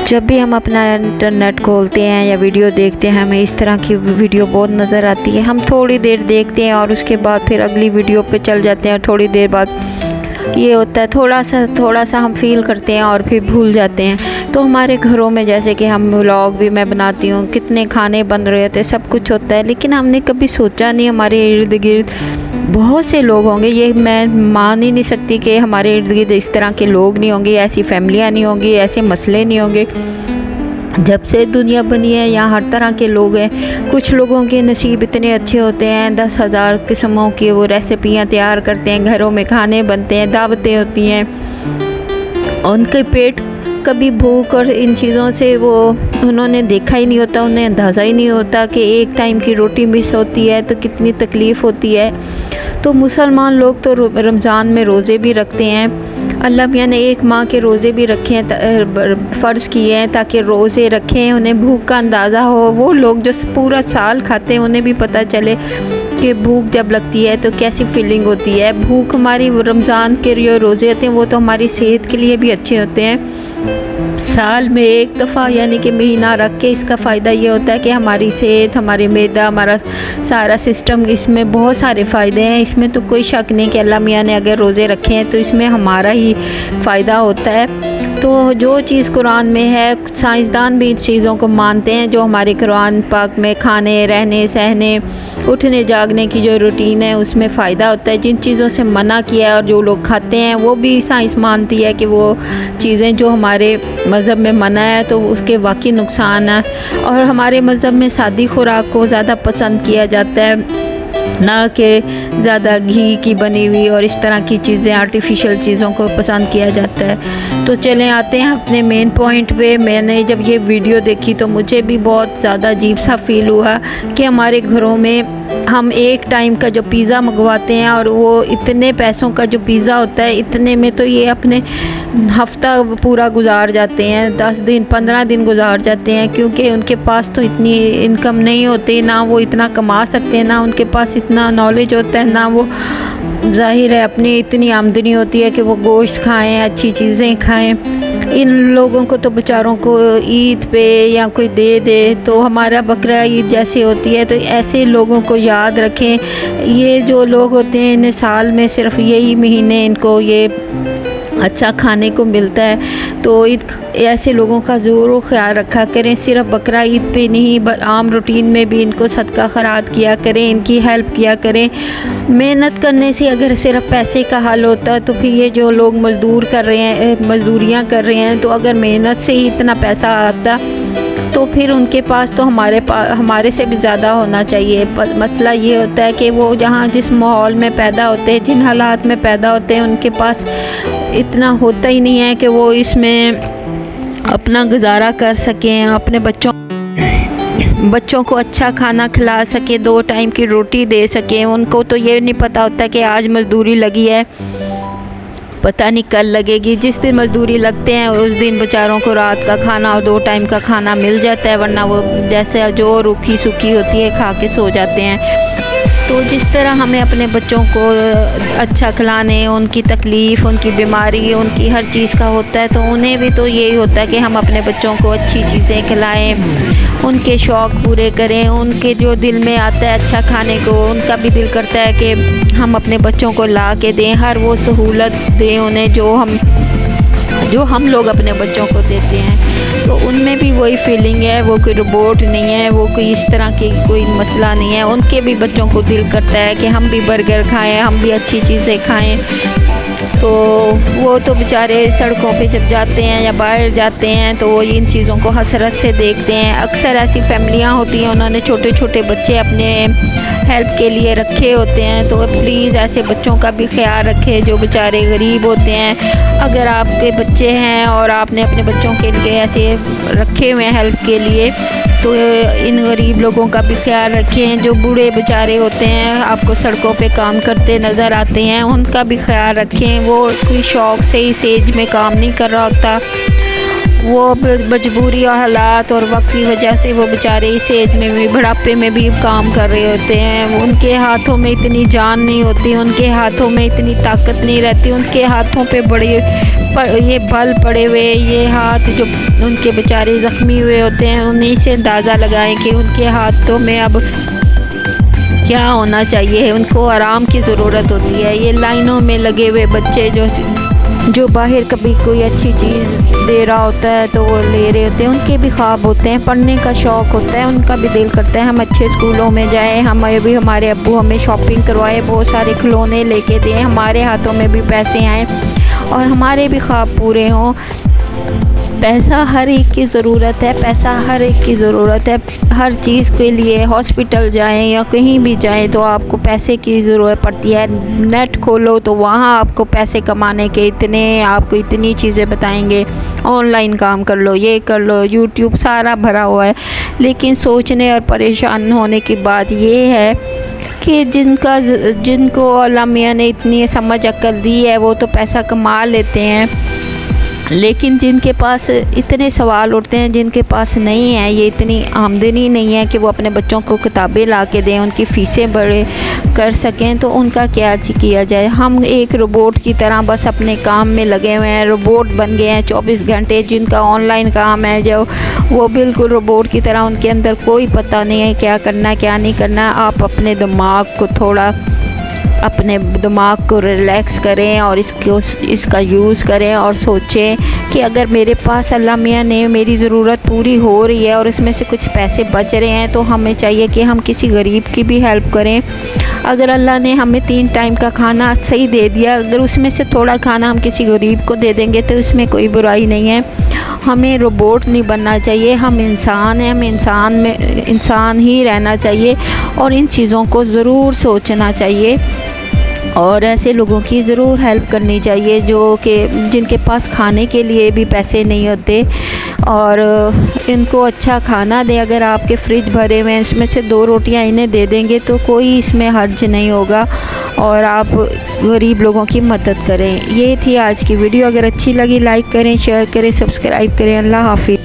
जब भी हम अपना इंटरनेट खोलते हैं या वीडियो देखते हैं, हमें इस तरह की वीडियो बहुत नज़र आती है। हम थोड़ी देर देखते हैं और उसके बाद फिर अगली वीडियो पे चल जाते हैं और थोड़ी देर बाद ये होता है थोड़ा सा हम फील करते हैं और फिर भूल जाते हैं। तो हमारे घरों में जैसे कि हम व्लॉग भी मैं बनाती हूँ, कितने खाने बन रहे थे, सब कुछ होता है, लेकिन हमने कभी सोचा नहीं हमारे इर्द गिर्द बहुत से लोग होंगे। ये मैं मान ही नहीं सकती कि हमारे इर्द गिर्द इस तरह के लोग नहीं होंगे, ऐसी फैमिलियाँ नहीं होंगी, ऐसे मसले नहीं होंगे। जब से दुनिया बनी है यहाँ हर तरह के लोग हैं। कुछ लोगों के नसीब इतने अच्छे होते हैं, 10,000 किस्मों की वो रेसिपियाँ तैयार करते हैं, घरों में खाने बनते हैं, दावतें होती हैं, उनके पेट कभी भूख और इन चीज़ों से वो उन्होंने देखा ही नहीं होता, उन्हें अंदाज़ा ही नहीं होता कि एक टाइम की रोटी मिस होती है तो कितनी तकलीफ़ होती है। तो मुसलमान लोग तो रमज़ान में रोज़े भी रखते हैं। अल्लाह मियाँ ने एक माह के रोज़े भी रखे हैं, फ़र्ज़ किए हैं ताकि रोज़े रखें, उन्हें भूख का अंदाज़ा हो। वो लोग जो पूरा साल खाते हैं उन्हें भी पता चले कि भूख जब लगती है तो कैसी फ़ीलिंग होती है। भूख हमारी रमज़ान के जो रोज़े होते हैं वो तो हमारी सेहत के लिए भी अच्छे होते हैं। साल में एक दफ़ा यानी कि महीना रख के इसका फ़ायदा ये होता है कि हमारी सेहत, हमारी मैदा, हमारा सारा सिस्टम, इसमें बहुत सारे फ़ायदे हैं। इसमें तो कोई शक नहीं कि अल्लाह मियाँ ने अगर रोज़े रखे हैं तो इसमें हमारा ही फ़ायदा होता है। तो जो चीज़ कुरान में है, साइंसदान भी इन चीज़ों को मानते हैं। जो हमारे कुरान पाक में खाने, रहने, सहने, उठने जागने की जो रूटीन है उसमें फ़ायदा होता है। जिन चीज़ों से मना किया है और जो लोग खाते हैं वो भी साइंस मानती है कि वो चीज़ें जो हमारे मज़हब में मना है तो उसके वाकई नुकसान है। और हमारे मज़हब में सादी खुराक को ज़्यादा पसंद किया जाता है, ना कि ज़्यादा घी की बनी हुई और इस तरह की चीज़ें, आर्टिफिशियल चीज़ों को पसंद किया जाता है। तो चलें आते हैं अपने मेन पॉइंट पे। मैंने जब ये वीडियो देखी तो मुझे भी बहुत ज़्यादा अजीब सा फील हुआ कि हमारे घरों में हम एक टाइम का जो पिज़्ज़ा मंगवाते हैं और वो इतने पैसों का जो पिज़्ज़ा होता है, इतने में तो ये अपने हफ्ता पूरा गुजार जाते हैं, 10 दिन 15 दिन गुजार जाते हैं, क्योंकि उनके पास तो इतनी इनकम नहीं होती, ना वो इतना कमा सकते हैं, ना उनके पास इतना नॉलेज होता है, ना वो ज़ाहिर है अपनी इतनी आमदनी होती है कि वो गोश्त खाएं, अच्छी चीज़ें खाएं। इन लोगों को तो बेचारों को ईद पे या कोई दे दे तो हमारा बकरा ईद जैसे होती है। तो ऐसे लोगों को याद रखें। ये जो लोग होते हैं इन्हें साल में सिर्फ यही महीने इनको ये अच्छा खाने को मिलता है। तो ईद ऐसे लोगों का ज़रूर ख्याल रखा करें। सिर्फ बकरा ईद पे नहीं, आम रूटीन में भी इनको सदका खैरात किया करें, इनकी हेल्प किया करें। मेहनत करने से अगर सिर्फ पैसे का हल होता तो फिर ये जो लोग मज़दूर कर रहे हैं, मज़दूरियाँ कर रहे हैं, तो अगर मेहनत से ही इतना पैसा आता तो फिर उनके पास तो हमारे से भी ज़्यादा होना चाहिए। मसला ये होता है कि वो जहाँ जिस माहौल में पैदा होते हैं, जिन हालात में पैदा होते हैं, उनके पास इतना होता ही नहीं है कि वो इसमें अपना गुजारा कर सकें, अपने बच्चों को अच्छा खाना खिला सके, 2 टाइम की रोटी दे सकें। उनको तो ये नहीं पता होता कि आज मजदूरी लगी है, पता नहीं कल लगेगी। जिस दिन मजदूरी लगते हैं उस दिन बेचारों को रात का खाना और 2 टाइम का खाना मिल जाता है, वरना वो जैसे जो रूखी सूखी होती है खा के सो जाते हैं। तो जिस तरह हमें अपने बच्चों को अच्छा खिलाने, उनकी तकलीफ़, उनकी बीमारी, उनकी हर चीज़ का होता है, तो उन्हें भी तो यही होता है कि हम अपने बच्चों को अच्छी चीज़ें खिलाएं, उनके शौक़ पूरे करें। उनके जो दिल में आता है अच्छा खाने को, उनका भी दिल करता है कि हम अपने बच्चों को ला के दें, हर वो सहूलत दें उन्हें जो हम लोग अपने बच्चों को देते हैं। तो उनमें भी वही फीलिंग है, वो कोई रोबोट नहीं है, वो कोई इस तरह की कोई मसला नहीं है। उनके भी बच्चों को दिल करता है कि हम भी बर्गर खाएं, हम भी अच्छी चीज़ें खाएं। तो वो तो बेचारे सड़कों पे जब जाते हैं या बाहर जाते हैं तो वो इन चीज़ों को हसरत से देखते हैं। अक्सर ऐसी फैमिलियां होती हैं, उन्होंने छोटे छोटे बच्चे अपने हेल्प के लिए रखे होते हैं। तो प्लीज़ ऐसे बच्चों का भी ख्याल रखें जो बेचारे गरीब होते हैं। अगर आपके बच्चे हैं और आपने अपने बच्चों के लिए ऐसे रखे हुए हैं हेल्प के लिए, तो इन गरीब लोगों का भी ख्याल रखें। जो बूढ़े बेचारे होते हैं, आपको सड़कों पे काम करते नज़र आते हैं, उनका भी ख्याल रखें। वो कोई शौक़ से इस एज में काम नहीं कर रहा होता, वो मजबूरी और हालात और वक्त की वजह से वो बेचारे इस एज में भी, बुढ़ापे में भी काम कर रहे होते हैं। उनके हाथों में इतनी जान नहीं होती, उनके हाथों में इतनी ताकत नहीं रहती, उनके हाथों पे ये बल पड़े हुए, ये हाथ जो उनके बेचारे ज़ख्मी हुए होते हैं, उन्हीं से अंदाज़ा लगाएं कि उनके हाथों में अब क्या होना चाहिए। उनको आराम की ज़रूरत होती है। ये लाइनों में लगे हुए बच्चे जो बाहर कभी कोई अच्छी चीज़ दे रहा होता है तो वो ले रहे होते हैं, उनके भी ख्वाब होते हैं, पढ़ने का शौक़ होता है, उनका भी दिल करता है हम अच्छे स्कूलों में जाएं, हमारे अब्बू हमें शॉपिंग करवाए, बहुत सारे खिलौने लेके दें, हमारे हाथों में भी पैसे आएँ और हमारे भी ख्वाब पूरे हों। पैसा हर एक की ज़रूरत है, पैसा हर एक की ज़रूरत है। हर चीज़ के लिए हॉस्पिटल जाएं या कहीं भी जाएं तो आपको पैसे की ज़रूरत पड़ती है। नेट खोलो तो वहाँ आपको पैसे कमाने के आपको इतनी चीज़ें बताएंगे, ऑनलाइन काम कर लो, ये कर लो, यूट्यूब सारा भरा हुआ है। लेकिन सोचने और परेशान होने की बात ये है कि जिनको अल्लाह मियाँ ने इतनी समझ अक्ल दी है वो तो पैसा कमा लेते हैं, लेकिन जिनके पास इतने सवाल उठते हैं, जिनके पास नहीं है, ये इतनी आमदनी नहीं है कि वो अपने बच्चों को किताबें ला के दें, उनकी फ़ीसें बड़े कर सकें, तो उनका क्या किया जाए। हम एक रोबोट की तरह बस अपने काम में लगे हुए हैं, रोबोट बन गए हैं 24 घंटे। जिनका ऑनलाइन काम है जो वो बिल्कुल रोबोट की तरह, उनके अंदर कोई पता नहीं है क्या करना है क्या नहीं करना। आप अपने दिमाग को रिलैक्स करें और इसका यूज़ करें और सोचें कि अगर मेरे पास अल्लाह मियाँ ने मेरी ज़रूरत पूरी हो रही है और इसमें से कुछ पैसे बच रहे हैं तो हमें चाहिए कि हम किसी गरीब की भी हेल्प करें। अगर अल्लाह ने हमें 3 टाइम का खाना सही दे दिया, अगर उसमें से थोड़ा खाना हम किसी गरीब को दे देंगे तो इसमें कोई बुराई नहीं है। हमें रोबोट नहीं बनना चाहिए, हम इंसान हैं, हमें इंसान ही रहना चाहिए और इन चीज़ों को ज़रूर सोचना चाहिए और ऐसे लोगों की ज़रूर हेल्प करनी चाहिए जिनके पास खाने के लिए भी पैसे नहीं होते, और इनको अच्छा खाना दें। अगर आपके फ्रिज भरे हुए हैं, इसमें से 2 रोटियां इन्हें दे देंगे तो कोई इसमें हर्ज नहीं होगा और आप गरीब लोगों की मदद करें। ये थी आज की वीडियो। अगर अच्छी लगी लाइक करें, शेयर करें, सब्सक्राइब करें। अल्लाह हाफिज़।